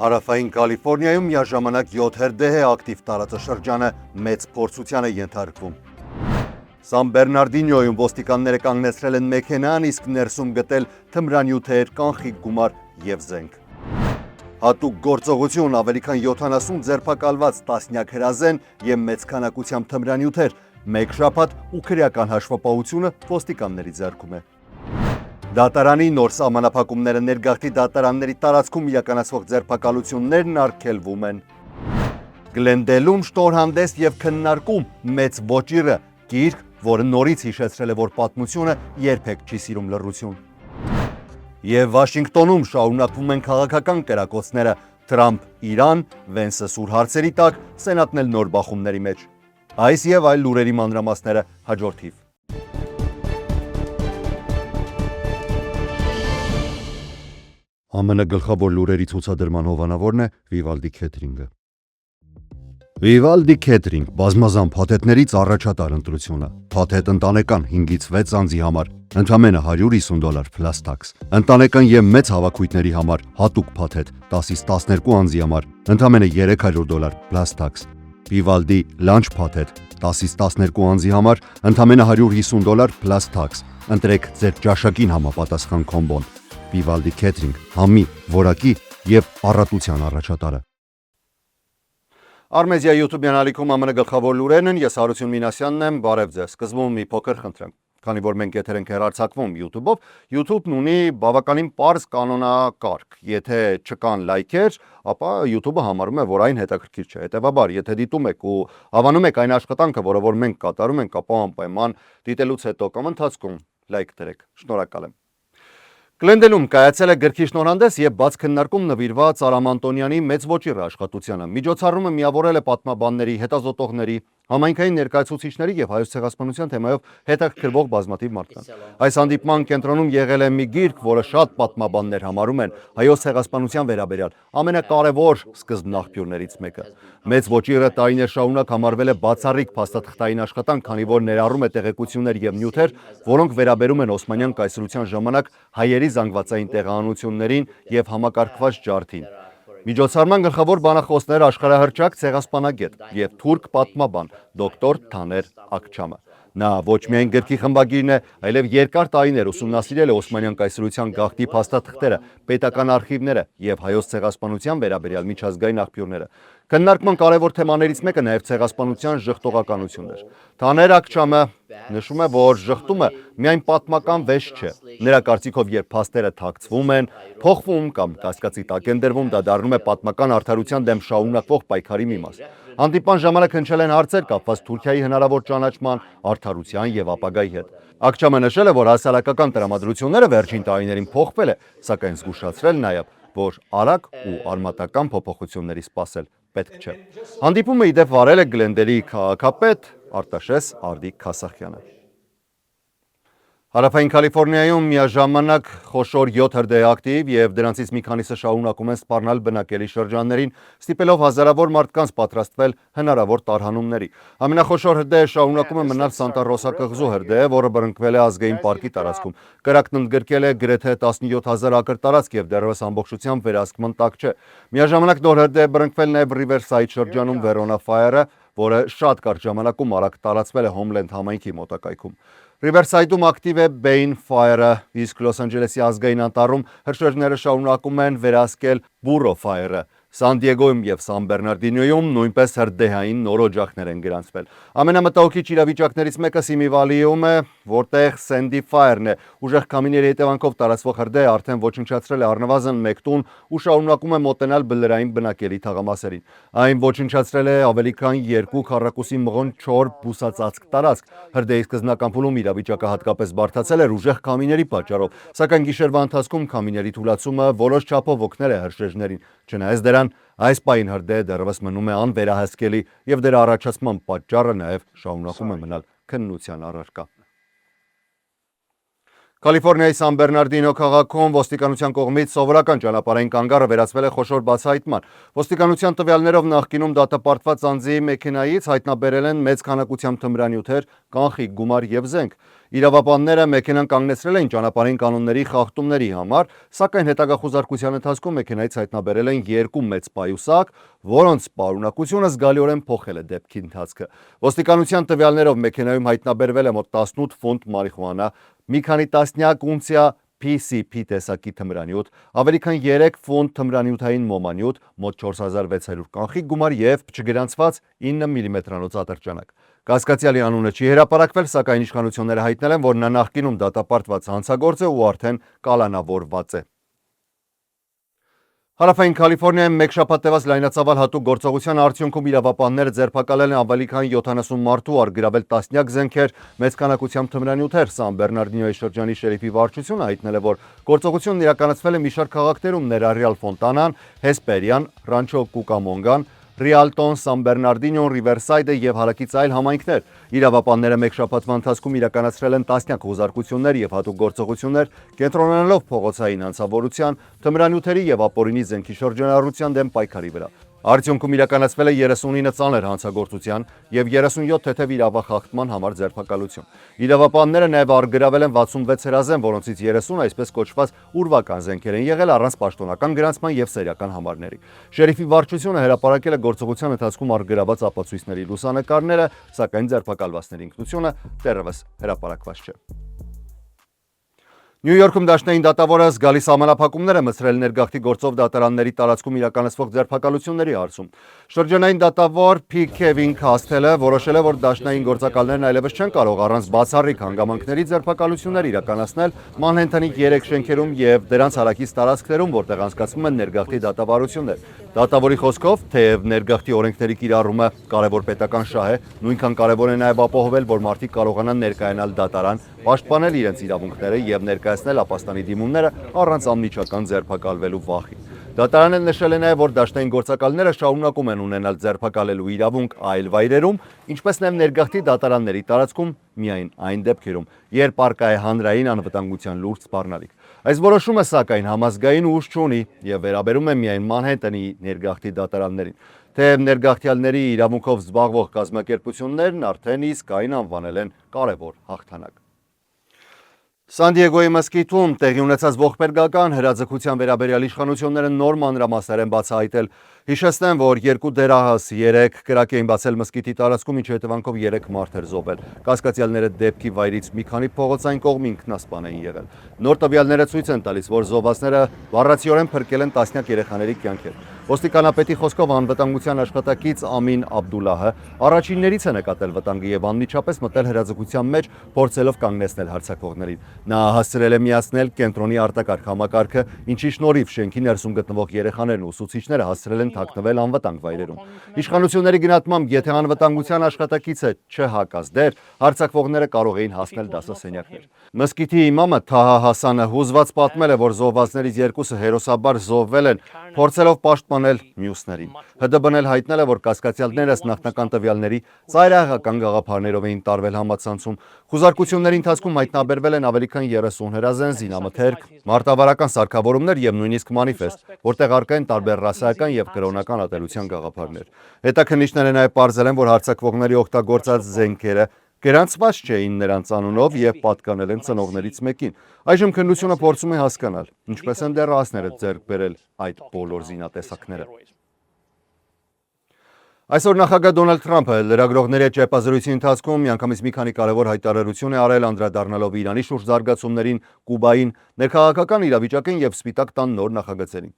Հարավային Կալիֆորնիայում միաժամանակ 7 հրդեհ է ակտիվ տարածաշրջանը մեծ փորձության է ենթարկվում։ Սան Բեռնարդինյոյում ոստիկանները կանգնեցրել են մեքենան, իսկ ներսում գտել թմրանյութեր, կանխիկ գումար եւ զենք։ Հատուկ գործողություն, ավելի քան 70 ձերբակալված, տասնյակ հրազեն եւ մեծ քանակությամբ թմրանյութեր, մեկ շաբաթ ու քրեական հաշվապահությունը ոստիկանների ձեռքում է։ Դատարանի նոր սահմանափակումները ներգաղթի դատարանների տարածքում իրականացվող ձերբակալություններն արգելվում են։ Գլենդելում շնորհանդես եւ քննարկում մեծ ոճիրը, գիրք, որը նորից հիշեցրել է, որ պատմությունը երբեք չի սիրում լռություն։ Եվ Վաշինգտոնում շարունակվում են քաղաքական կրակոցները, Թրամփ-Իրան, Վենսը սուր հարցերի տակ, Սենատն էլ նոր բախումների մեջ։ Այս եւ այլ լուրերի մանրամասները հաջորդ թիվ։ ԱՄՆ գլխավոր լուրերի ցուցադրման հովանավորն է Վիվալդի Քեթրինգը։ Վիվալդի Քեթրինգ բազմազան փաթեթներից առաջատար ընտրությունը։ Փաթեթ ընտանեկան 5-ից 6 անձի համար ընդամենը $150 plus tax։ Ընտանեկան եւ մեծ հավաքույթների համար հատուկ փաթեթ 10-ից 12 անձի համար ընդամենը $300 plus tax։ Վիվալդի լանչ փաթեթ 10-ից 12 անձի համար ընդամենը $150 plus tax։ Ընտրեք ձեր ճաշակին համապատասխան կոմբոն։ Վիվալդի Քեթրինգ, համի, որակի եւ առատության առաջատարը։ Արմեզիա YouTube-յան ալիքում ԱՄՆ գլխավոր լուրերն են, ես Հարություն Մինասյանն եմ, բարև ձեզ։ Սկզբում մի փոքր խնդրեմ։ Քանի որ մենք եթեր ենք հեռարձակվում YouTube-ով, YouTube-ն ունի բավականին պարզ կանոնակարգ։ Եթե չկան լայքեր, ապա YouTube-ը համարում է, որ այն հետաքրքիր չէ։ Հետևաբար, եթե դիտում եք ու հավանում եք այն աշխատանքը, որը որ մենք կատարում ենք, ապա անպայման դիտելուց հետո կամ ընթացքում լայք դրեք։ Շնորհակալ եմ։ Գլենդելում կայացել է գրքի շնորհանդես եւ բաց քննարկում նվիրված Արամ Անտոնյանի մեծ ոճիրը աշխատությանը։ Միջոցառումը միավորել է պատմաբանների, հետազոտողների, համայնքային ներկայացուցիչների եւ հայոց ցեղասպանության թեմայով հետաքրքրվող բազմաթիվ մարդկանց։ Այս հանդիպման կենտրոնում եղել է մի գիրք, որը շատ պատմաբաններ համարում են հայոց ցեղասպանության վերաբերյալ ամենակարևոր սկզբնաղբյուրներից մեկը։ Մեծ ոճիրը տարիներ շարունակ համարվել է բացառիկ փաստաթղթային աշխատանք, քանի որ ներառում է տեղեկություններ եւ նյութեր, որոնք վերաբերում են Օսմանյան կայսրության ժամանակ հայերի զանգվածային տեղահանություններին եւ համակարգված ջարդին։ Միջոցառման գլխավոր բանախոսներ աշխարհահռչակ ցեղասպանագետ եւ թուրք պատմաբան դոկտոր Թաներ Ակչամը։ Նա ոչ միայն գրքի խմբագիրն է, այլև երկար տարիներ ուսումնասիրել է Օսմանյան կայսրության գաղթի փաստաթղթերը, պետական արխիվները եւ հայոց ցեղասպանության վերաբերյալ միջազգային աղբյուրները։ Քննարկման կարևոր թեմաներից մեկը նաև ցեղասպանության ժխտողականությունն էր։ Թաներ Ակչամը նշում է, որ ժխտումը միայն պատմական վեճ չէ։ Նրա կարծիքով, երբ փաստերը թաքցվում են, փոխվում կամ կասկածի տակ են դրվում, դա դառնում է պատմական արդարության դեմ շարունակվող պայքարի մի մաս։ Հանդիպման ժամանակ հնչել են հարցեր կապված Թուրքիայի հնարավոր ճանաչման, արդարության եւ ապագայի հետ։ Ակչամը նշել է, որ հասարակական տրամադրությունները վերջին տարիներին փոխվել է, սակայն զգուշացրել նաեւ, որ արագ ու արմատական փոփոխությունների սպասել պետք չէ։ Հանդիպումը ի դեպ վարել է Գլենդելի քաղաքապետ Արտաշես Արդիկ Քասախյանը։ Հարավային Կալիֆորնիայում միաժամանակ խոշոր 7 հրդեհ ակտիվ եւ դրանցից մի քանիսը շարունակում են սպառնալ բնակելի շրջաններին, ստիպելով հազարավոր մարդկանց պատրաստվել հնարավոր տարհանումների։ Ամենախոշոր հրդեհը շարունակում է մնալ Սանտա Ռոսա կղզու հրդեհը, որը բռնկվել է ազգային պարկի տարածքում։ Կրակն ընդգրկել է գրեթե 17000 ակր տարածք եւ դեռևս ամբողջությամբ վերահսկման տակ չէ։ Միաժամանակ նոր հրդեհ է բռնկվել նաեւ Riverside շրջանում Verona Fire-ը, որը շատ կարճ ժամանակում արագ տարածվել է Homeland համայնքի մոտակայքում։ Riverside-ում ակտիվ է Bain Fire-ը, իսկ Լոս Անջելեսի ազգային անտառում հրշեջները շարունակում են վերահսկել Burro Fire-ը։ Սան Դիեգոյում եւ Սան Բեռնարդինյոյում նույնպես հրդեհային նոր օջախներ են գրանցվել։ Ամենամտահոգիչ իրավիճակներից մեկը Simi Valley-ում է, որտեղ Sandy Fire-ն է։ Ուժեղ քամիների հետևանքով տարածվող հրդեհը արդեն ոչնչացրել է առնվազն 1 տուն ու շարունակում է մոտենալ բլրային բնակելի թաղամասերին։ Այն ոչնչացրել է ավելի քան 2 քառակուսի մղոն 4 բուսածածկ տարածք։ Հրդեհի սկզբնական փուլում իրավիճակը հատկապես բարդացել էր ուժեղ քամիների պատճառով, սակայն գիշերվա ընթացքում քամիների թուլացումը որոշ չափով օգնել է հրշեջներին։ Չնայած դրան, այս պահին հրդեհը դեռևս մնում է անվերահսկելի եւ դրա առաջացման պատճառը նաեւ շարունակում է մնալ քննության առարկա։ Կալիֆորնիայի Սան Բերնարդինո քաղաքում ոստիկանության կողմից սովորական ճանապարհային կանգառը վերածվել է խոշոր բացահայտման։ Ոստիկանության տվյալներով նախկինում դատապարտված անձի մեքենայից հայտնաբերել են մեծ քանակությամբ թմրանյութեր, կանխիկ գումար եւ զենք։ Իրավապանները մեքենան կանգնեցրել էին ճանապարհային կանոնների խախտումների համար, սակայն հետագա խուզարկության ընթացքում մեքենայից հայտնաբերել են 2 մեծ պայուսակ, որոնց պարունակությունը զգալիորեն փոխել է դեպքի ընթացքը։ Ոստիկանության տվյալներով մեքենայում հայտնաբերվել է մոտ 18 ֆունտ մարիխուանա, մի քանի տասնյակ ունցիա PCP տեսակի թմրանյութ, ավելի քան 3 ֆունտ թմրանյութային մոմանյութ, մոտ 4600 կանխիկ գումար եւ չգրանցված 9 մմ-անոց ատրճանակ։ Կասկածյալի անունը չի հրապարակվել, սակայն իշխանությունները հայտնել են, որ նա նախկինում դատապարտված հանցագործ է ու արդեն կալանավորված է։ Հարավային Կալիֆորնիայում մեկ շաբաթ տևած լայնածավալ հատուկ գործողության արդյունքում իրավապանները ձերբակալել են ավելի քան 70 մարդու, առգրավել տասնյակ զենքեր, մեծ քանակությամբ թմրանյութեր։ Սան Բերնարդինոյի շրջանի շերիֆի վարչությունը հայտնել է, որ գործողությունն իրականացվել է մի շարք քաղաքներում, ներառյալ Ֆոնտանան, Հեսպերիան, Ռանչո Կուկամոնգան, Ռիալտոն, Սան Բերնարդինոն, Ռիվերսայդը եւ հարակից այլ համայնքներ։ Իրավապանները մեկ շաբաթվա ընթացքում իրականացրել են տասնյակ խուզարկություններ եւ հատուկ գործողություններ, կենտրոնանալով փողոցային անցավորության, թմրանյութերի եւ ապօրինի զենքի շրջանառության դեմ պայքարի վրա։ Արդյունքում իրականացվել է 39 ծանր հանցագործության եւ 37 թեթև իրավախախտման համար ձերբակալություն։ Իրավապանները նաեւ առգրավել են 66 հրազեն, որոնցից 30 այսպես կոչված ուրվական զենքեր են եղել առանց պաշտոնական գրանցման եւ սերիական համարների։ Շերիֆի վարչությունը հրապարակել է գործողության ընթացքում առգրաված ապացույցների լուսանկարները, սակայն ձերբակալվածների ինքնությունը դեռևս հրապարակված չէ։ Նյու Յորքում դաշնային դատավորը զգալի սահմանափակումներ է մտցրել ներգաղթի գործով դատարանների տարածքում իրականացվող ձերբակալությունների հարցում։ Շրջանային դատավոր P. Kevin Castell-ը որոշել է, որ դաշնային գործակալներն այլևս չեն կարող առանց բացառիկ հանգամանքների ձերբակալություններ իրականացնել Մանհեթենի 3 շենքերում եւ դրանց հարակից տարածքներում, որտեղ անցկացվում են ներգաղթի դատավարություններ։ Դատավորի խոսքով, թեև ներգաղթի օրենքների կիրառումը կարևոր պետական շահ է, նույնքան կարևոր է նաև ապահովել, որ մարդիկ կարողանան ներկայանալ դատարան, պաշտպանել իրենց իրավունքները եւ ներկայացնել ապաստանի դիմումները առանց անմիջական ձերբակալվելու վախի։ Դատարանը նշել է նաև, որ դաշնային գործակալները շարունակում են ունենալ ձերբակալելու իրավունք այլ վայրերում, ինչպես նաև ներգաղթի դատարանների տարածքում միայն այն դեպքերում, երբ առկա է հանրային անվտանգության լուրջ սպառնալիք։ Այս որոշումը սակայն համազգային ուժ չունի եւ վերաբերում է միայն Մանհեթենի ներգաղթի դատարաններին։ Թեև ներգաղթյալների իրավունքով զբաղվող կազմակերպություններն արդեն իսկ այն անվանել են կարևոր հաղթանակ։ Սան Դիեգոյի մզկիթում տեղի ունեցած ողբերգական հրաձգության վերաբերյալ իշխանությունները նոր մանրամասներ են բացահայտել։ Հիշեցնեմ, որ 2 դերահաս 3 կրակ էին բացել մզկիթի տարածքում, ինչի հետևանքով 3 մարդ էր զոհվել։ Կասկածյալները դեպքի վայրից մի քանի փողոցային կողմ ինքնասպան էին եղել։ Նոր տվյալները ցույց են տալիս, որ զոհվածները բառացիորեն փրկել են տասնյակ երեխաների կյանքեր։ Ոստիկանապետի խոսքով անվտանգության աշխատակից Ամին Աբդուլահը առաջիններից է նկատել վտանգը եւ անմիջապես մտել հրաձգության մեջ, փորձելով կանգնեցնել հարձակվողներին։ Նա հասցրել է միացնել կենտրոնի արտակարգ համակարգը, ինչի շնորհիվ շենքի ներսում գտնվող երեխաներն ու ուսուցիչները հասցրել են թաքնվել անվտանգ վայրերում։ Իշխանությունների գնահատմամբ, եթե անվտանգության աշխատակիցը չհակած դեր, հարձակվողները կարող էին հասնել դասասենյակներ։ Մզկիթի իմամը Թահա Հասանը հուզված պատմել է, որ զոհվածներից 2-ը հերոսաբար զոհվել են, փորձելով պաշտպանել մյուսներին։ ՀԴԲ-ն էլ հայտնել է, որ կասկածյալները նախնական տվյալների ծայրահեղական գաղափարներով էին տարվել համացանցում։ Խուզարկությունների ընթացքում հայտնաբերվել են ավելի քան 30 հրազեն, զինամթերք, մարտավարական սարքավորումներ եւ նույնիսկ մանիֆեստ, որտեղ առկա են տարբեր ռասայական եւ կրոնական ատելության գաղափարներ։ Հետաքննիչները նաեւ պարզել են, որ հարձակվողների օգտագործած զենքերը գրանցված չէին նրանց անունով եւ պատկանել են ծնողներից մեկին։ Այժմ քննությունը փորձում է հասկանալ, ինչպես են դեռահասները ձեռք բերել այդ բոլոր զինատեսակները։ Այսօր նախագահ Դոնալդ Թրամփը լրագրողների հետ ճեպազրույցի ընթացքում միանգամից մի քանի կարևոր հայտարարություն է արել, անդրադառնալով Իրանի շուրջ զարգացումներին, Կուբային, ներքաղաքական իրավիճակին եւ Սպիտակ տան նոր նախագծերին։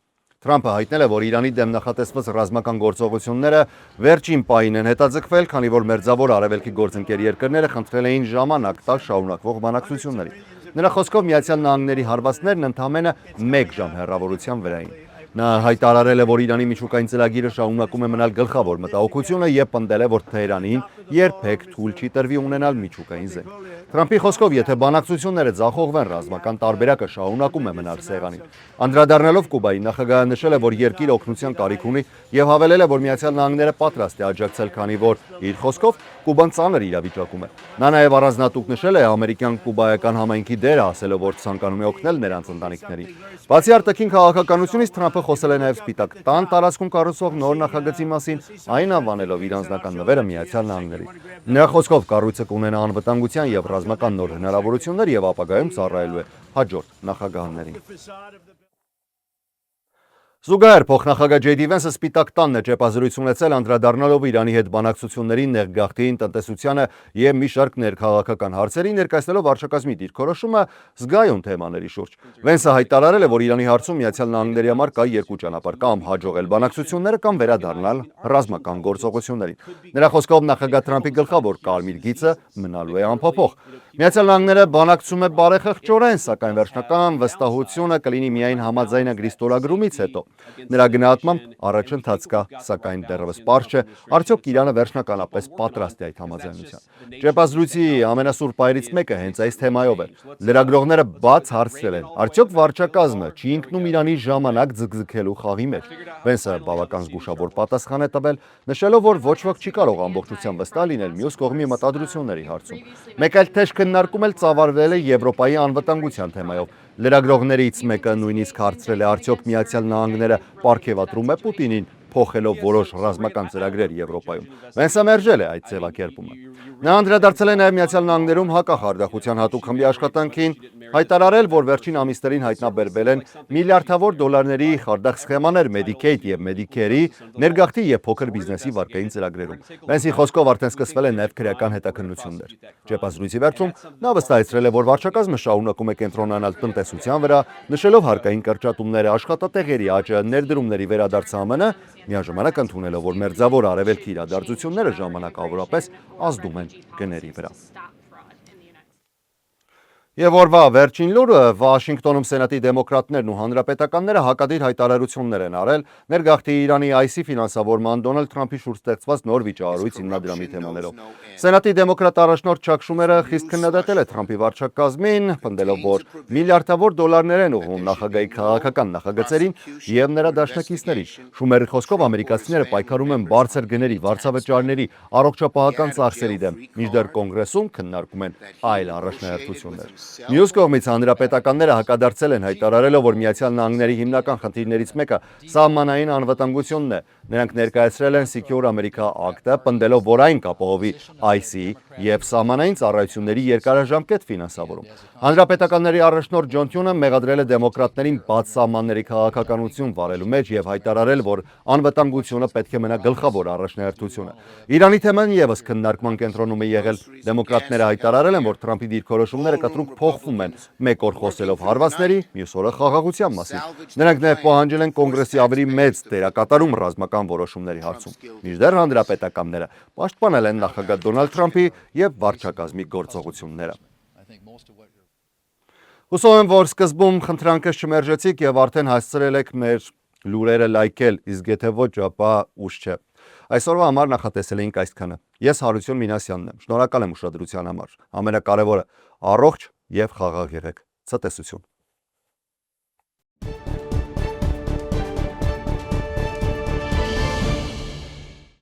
Թրամփը հայտնել է, որ Իրանի դեմ նախատեսված ռազմական գործողությունները վերջին պահին են հետաձգվել, քանի որ մերձավոր արևելքի գործընկեր երկրները խնդրել էին ժամանակ տալ շարունակվող բանակցությունների։ Նրա խոսքով Միացյալ Նահանգների հարվածներն ընդամենը 1 ժամ հեռավորության վրա էին։ Նա հայտարարել է, որ Իրանի միջուկային ծրագիրը շարունակում է մնալ գլխավոր մտահոգությունը եւ պնդել է, որ Թեհրանին երբեք թույլ չի տրվի ունենալ միջուկային զենք։ Թրամփի խոսքով, եթե բանակցությունները ձախողվեն, ռազմական տարբերակը շարունակում է մնալ սեղանին։ Անդրադառնալով Կուբայի, նախագահը նշել է, որ երկիրը օգնության կարիք ունի եւ հավելել է, որ Միացյալ Նահանգները պատրաստ է աջակցել, քանի որ իր խոսքով Կուբան ծանր իրավիճակում է։ Նա նաև առանձնատուկ նշել է ամերիկյան-կուբայական համայնքի դերը, ասելով, որ ցանկանում է օգնել նրանց ընտանիքներին։ Բացի արտաքին քաղաքականությունից, Թրամփը խոսել է նաև Սպիտակ տան տարածքում կառուցվող նոր նախագծի մասին, այն անվանելով իր անձնական նվերը Միացյալ Նահանգներին։ Նրա խոսքով կառույցը կունենա անվտանգության եւ ռազմական նոր հնարավորություններ եւ ապագայում ծառայելու է հաջորդ նախագահներին։ Զուգահեռ փոխնախագահ Ջեյ Դի Վենսը Սպիտակ տանն է ճեպազրույց ունեցել, անդրադառնալով Իրանի հետ բանակցություններին, ներգաղթին, տնտեսությանը եւ մի շարք ներքաղաքական հարցերի, ներկայացնելով վարչակազմի դիրքորոշումը զգայուն թեմաների շուրջ։ Վենսը հայտարարել է, որ Իրանի հարցում Միացյալ Նահանգների համար կա երկու ճանապարհ՝ կամ հաջողել բանակցությունները, կամ վերադառնալ ռազմական գործողություններին։ Նրա խոսքով նախագահ Թրամփի գլխավոր կարմիր գիծը մնալու է անփոփոխ։ Միացյալ Նահանգները բանակցում է բարեխղճորեն, սակայն վերջնական վստահությունը կլինի միայն համաձայնագրի ստորագրումից հետո։ Նրա գնահատմամբ առաջընթաց կա, սակայն դեռևս պարզ չէ, արդյոք Իրանը վերջնականապես պատրաստ է այդ համաձայնության։ Ճեպազրույցի ամենասուր պայրից մեկը հենց այս թեմայով է։ Լրագրողները բաց հարցրել են, արդյոք վարչակազմը չի ընկնում Իրանի ժամանակ ձգձգելու խաղի մեջ։ Վենսը բավական զգուշավոր պատասխան է տվել, նշելով, որ ոչ ոք չի կարող ամբողջությամբ վստահ լինել մյուս կողմի մտադրությունների հարցում։ Մեկ այլ թեժ քննարկում էլ ծավալվել է Եվրոպայի անվտանգության թեմայով։ Լրագրողներից մեկը նույնիսկ հարցրել է, արդյոք Միացյալ Նահանգները պարգևատրում է Պուտինին, փոխելով որոշ ռազմական ծրագրեր Եվրոպայում։ Վենսը մերժել է այդ ձևակերպումը։ Նա անդրադարձել է նաև Միացյալ Նահանգներում հակախարդախության հատուկ խմբի աշխատանքին, հայտարարել, որ վերջին ամիսներին հայտնաբերվել են միլիարդավոր դոլարների խարդախ սխեմաներ Medicaid եւ Medicare-ի, ներգաղթի եւ փոքր բիզնեսի վարկային ծրագրերում։ Վենսի խոսքով արդեն սկսվել են նաև քրեական հետաքննություններ։ Ճեպազրույցի վերջում նա վստահեցրել է, որ վարչակազմը շարունակում է կենտրոնանալ տնտեսության վրա, նշելով հարկային կրճատումները, աշխատատեղերի աճը, ներդրումների վերադարձը ԱՄՆ, միաժամանակ ընդունելով, որ մերձավոր արևելքի իրադարձությունները ժամանակավորապես ազդում են գների վրա։ Եվ օրվա վերջին լուրը, Վաշինգտոնում Սենատի դեմոկրատներն ու հանրապետականները հակադիր հայտարարություններ են արել ներգաղթի Իրանի IC ֆինանսավորման Դոնալդ Թրամփի շուրջ ստեղծված նոր վիճահարույց հիմնադրամի թեմաներով։ Սենատի դեմոկրատ առաջնորդ Չակ Շումերը խիստ քննադատել է Թրամփի վարչակազմին, պնդելով, որ միլիարդավոր դոլարներ են ուղղում նախագահի քաղաքական նախագծերին եւ նրա դաշնակիցներին։ Շումերի խոսքով ամերիկացիները պայքարում են բարձր գների, վարձավճարների, առողջապահական ծախսերի դեմ, մինչդեռ կոնգրեսում քննարկում են այլ առաջնահերթություններ։ Մյուս կողմից հանրապետականները հակադարձել են, հայտարարելով, որ Միացյալ Նահանգների հիմնական խնդիրներից մեկը սահմանային անվտանգությունն է։ Նրանք ներկայացրել են Secure America Act-ը, պնդելով, որ այն կապահովի IC-ի եւ սահմանային ծառայությունների երկարաժամկետ ֆինանսավորում։ Հանրապետականների առաջնորդ Ջոն Թյունը մեղադրել է դեմոկրատներին բաց սահմանների քաղաքականություն վարելու մեջ եւ հայտարարել, որ անվտանգությունը պետք է մնա գլխավոր առաջնահերթությունը։ Իրանի թեման եւս քննարկման կենտրոնում է եղել։ Դեմոկրատները հայտարարել են, որ Թրամփի դիրքորոշումները կտրուկ փոխվում են, մեկ օր խոսելով հարվածների, մյուս օրը խաղաղության մասին։ Նրանք նաև պահանջել են կոնգրեսի ավելի մեծ դերակատարում ռազմական որոշումների հարցում։ Մինչդեռ հանրապետականները պաշտպանել են նախագահ Դոնալդ Թրամփի եւ վարչակազմի գործողությունները։ Հուսով եմ, որ սկզբում խնդրանքս չմերժեցիք եւ արդեն հասցրել եք մեր լուրերը լայքել, իսկ եթե ոչ, ապա ուշ չէ։ Այսօրվա համար նախատեսել էինք այսքանը։ Ես Հարություն Մինասյանն եմ։ Շնորհակալ եմ ուշադրության համար։ Ամենակարևորը՝ առողջ եւ խաղաղ եղեք։ Ցտեսություն։